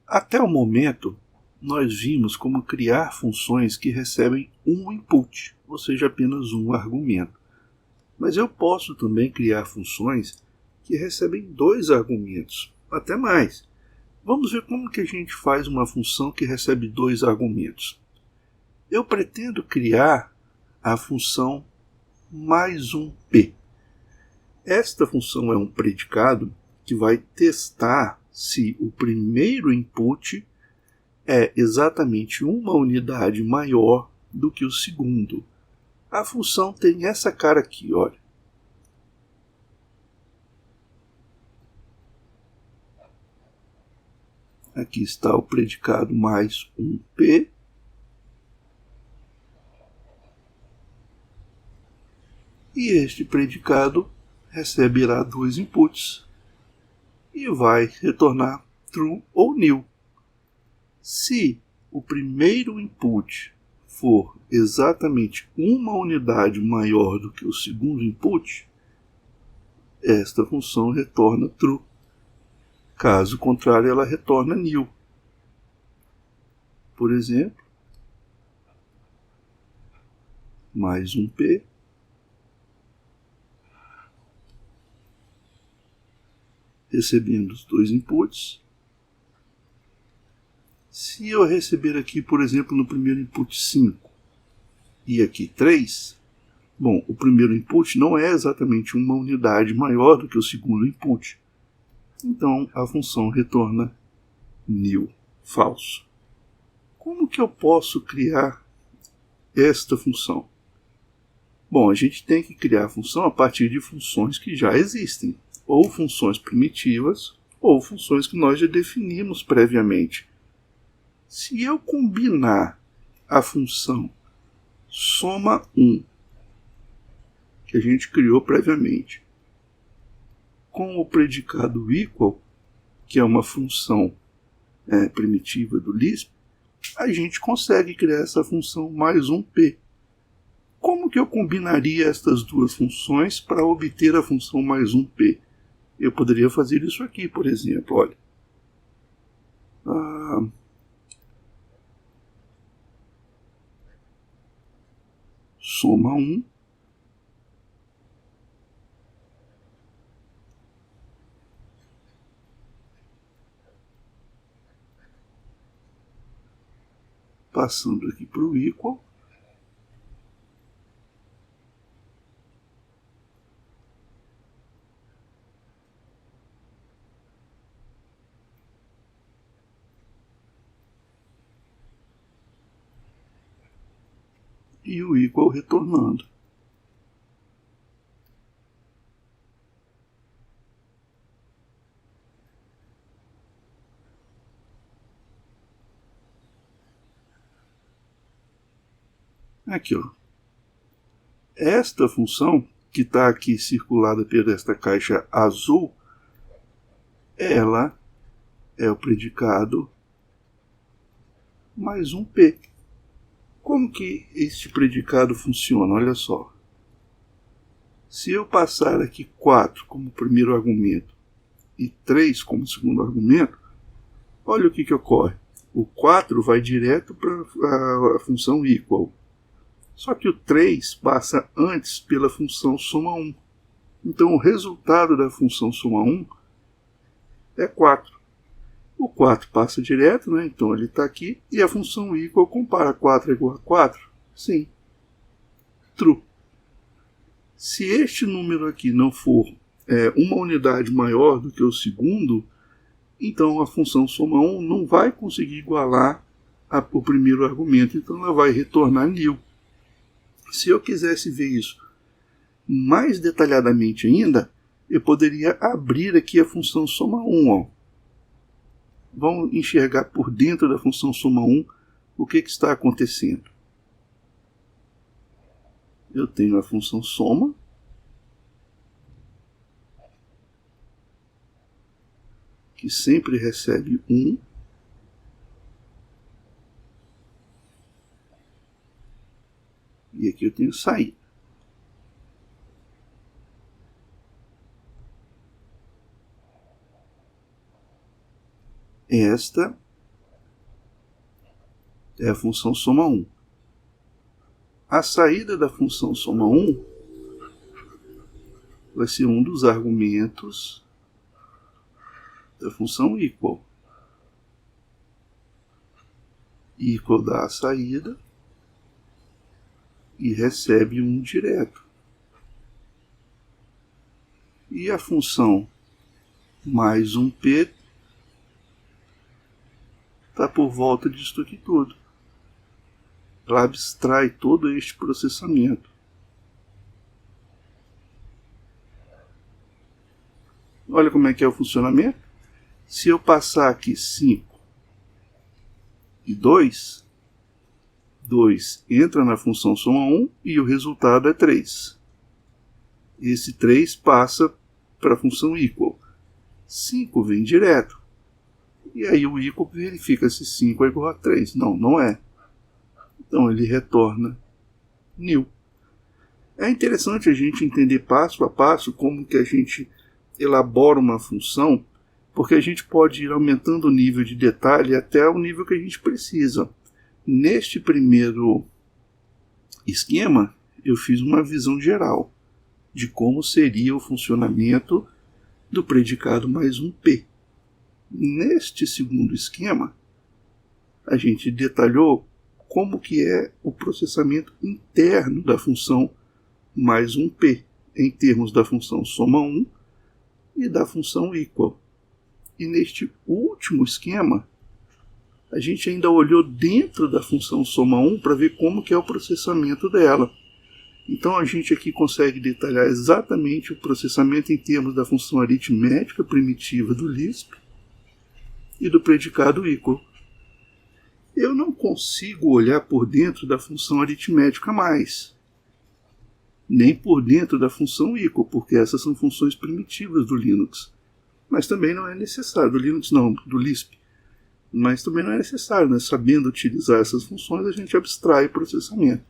Até o momento, nós vimos como criar funções que recebem um input, ou seja, apenas um argumento. Mas eu posso também criar funções que recebem dois argumentos, até mais. Vamos ver como que a gente faz uma função que recebe dois argumentos. Eu pretendo criar a função mais um p. Esta função é um predicado que vai testar se o primeiro input é exatamente uma unidade maior do que o segundo. A função tem essa cara aqui, olha. Aqui está o predicado mais um p. E este predicado receberá dois inputs e vai retornar true ou nil. Se o primeiro input for exatamente uma unidade maior do que o segundo input, esta função retorna true. Caso contrário, ela retorna nil. Por exemplo, mais um p. Recebendo os dois inputs. Se eu receber aqui, por exemplo, no primeiro input 5 e aqui 3, bom, o primeiro input não é exatamente uma unidade maior do que o segundo input. Então, a função retorna nil, falso. Como que eu posso criar esta função? Bom, a gente tem que criar a função a partir de funções que já existem, ou funções primitivas, ou funções que nós já definimos previamente. Se eu combinar a função soma1, que a gente criou previamente, com o predicado equal, que é uma função primitiva do Lisp, a gente consegue criar essa função mais um p. Como que eu combinaria estas duas funções para obter a função mais um p? Eu poderia fazer isso aqui, por exemplo, olha. Soma 1 passando aqui para o equal. E o equal retornando. Aqui, ó. Esta função, que está aqui circulada por esta caixa azul, ela é o predicado mais um p. Como que este predicado funciona? Olha só. Se eu passar aqui 4 como primeiro argumento e 3 como segundo argumento, olha o que ocorre. O 4 vai direto para a função equal. Só que o 3 passa antes pela função soma 1. Então o resultado da função soma 1 é 4. O 4 passa direto, né? Então ele está aqui. E a função equal compara 4 é igual a 4? Sim. True. Se este número aqui não for uma unidade maior do que o segundo, então a função soma 1 não vai conseguir igualar o primeiro argumento. Então ela vai retornar nil. Se eu quisesse ver isso mais detalhadamente ainda, eu poderia abrir aqui a função soma 1. Ó. Vamos enxergar por dentro da função soma 1 o que está acontecendo. Eu tenho a função soma, que sempre recebe 1. E aqui eu tenho saída. Esta é a função soma 1. A saída da função soma 1 vai ser um dos argumentos da função equal. Equal dá a saída e recebe um direto. E a função mais um p está por volta disso aqui tudo. Ela abstrai todo este processamento. Olha como é que é o funcionamento. Se eu passar aqui 5 e 2, 2 entra na função soma 1 e o resultado é 3. Esse 3 passa para a função equal. 5 vem direto. E aí o equal verifica se 5 é igual a 3. Não, não é. Então ele retorna nil. É interessante a gente entender passo a passo como que a gente elabora uma função, porque a gente pode ir aumentando o nível de detalhe até o nível que a gente precisa. Neste primeiro esquema, eu fiz uma visão geral de como seria o funcionamento do predicado mais um p. Neste segundo esquema, a gente detalhou como que é o processamento interno da função mais um p, em termos da função soma 1 e da função equal. E neste último esquema, a gente ainda olhou dentro da função soma 1 para ver como que é o processamento dela. Então a gente aqui consegue detalhar exatamente o processamento em termos da função aritmética primitiva do Lisp e do predicado equal. Eu não consigo olhar por dentro da função aritmética mais, nem por dentro da função equal, porque essas são funções primitivas do Linux. Mas também não é necessário, do Linux não, do Lisp. Mas também não é necessário, né? Sabendo utilizar essas funções, a gente abstrai o processamento.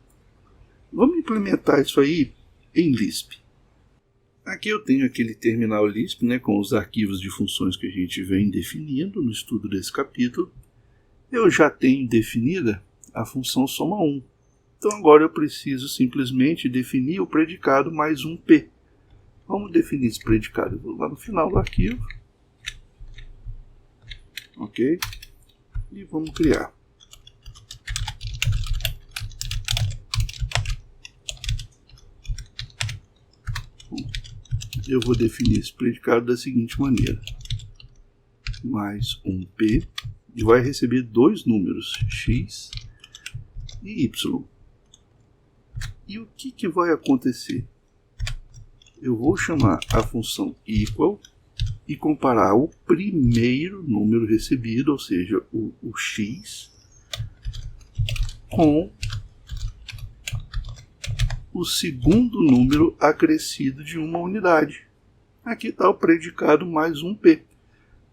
Vamos implementar isso aí em Lisp. Aqui eu tenho aquele terminal Lisp, né, com os arquivos de funções que a gente vem definindo no estudo desse capítulo. Eu já tenho definida a função soma 1. Então agora eu preciso simplesmente definir o predicado mais um p. Vamos definir esse predicado. Eu vou lá no final do arquivo. Ok? E vamos criar. Eu vou definir esse predicado da seguinte maneira. Mais um p. E vai receber dois números, x e y. E o que vai acontecer? Eu vou chamar a função equal e comparar o primeiro número recebido, ou seja, o x, com o segundo número acrescido de uma unidade. Aqui está o predicado mais um p.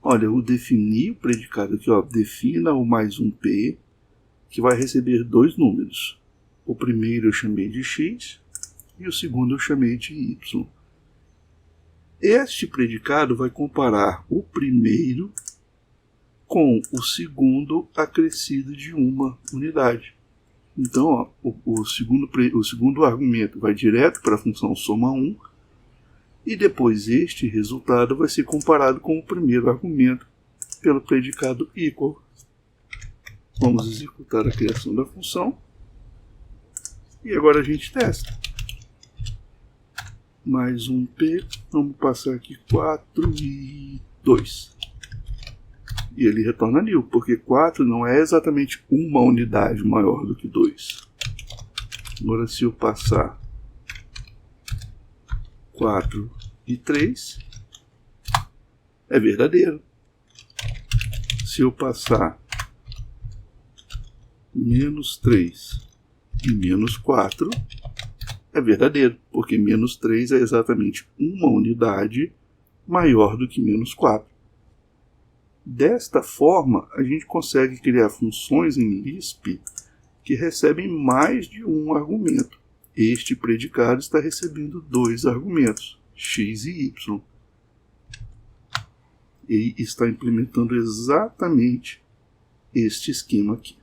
Olha, eu defini o predicado aqui, ó, defina o mais um p, que vai receber dois números. O primeiro eu chamei de x e o segundo eu chamei de y. Este predicado vai comparar o primeiro com o segundo acrescido de uma unidade. Então, ó, o segundo argumento vai direto para a função soma 1, e depois este resultado vai ser comparado com o primeiro argumento pelo predicado equal. Vamos executar a criação da função. E agora a gente testa. Mais um p, vamos passar aqui 4 e 2. E ele retorna nil, porque 4 não é exatamente uma unidade maior do que 2. Agora se eu passar 4 e 3, é verdadeiro. Se eu passar menos 3 e menos 4, é verdadeiro, porque menos 3 é exatamente uma unidade maior do que menos 4. Desta forma, a gente consegue criar funções em Lisp que recebem mais de um argumento. Este predicado está recebendo dois argumentos, x e y. E está implementando exatamente este esquema aqui.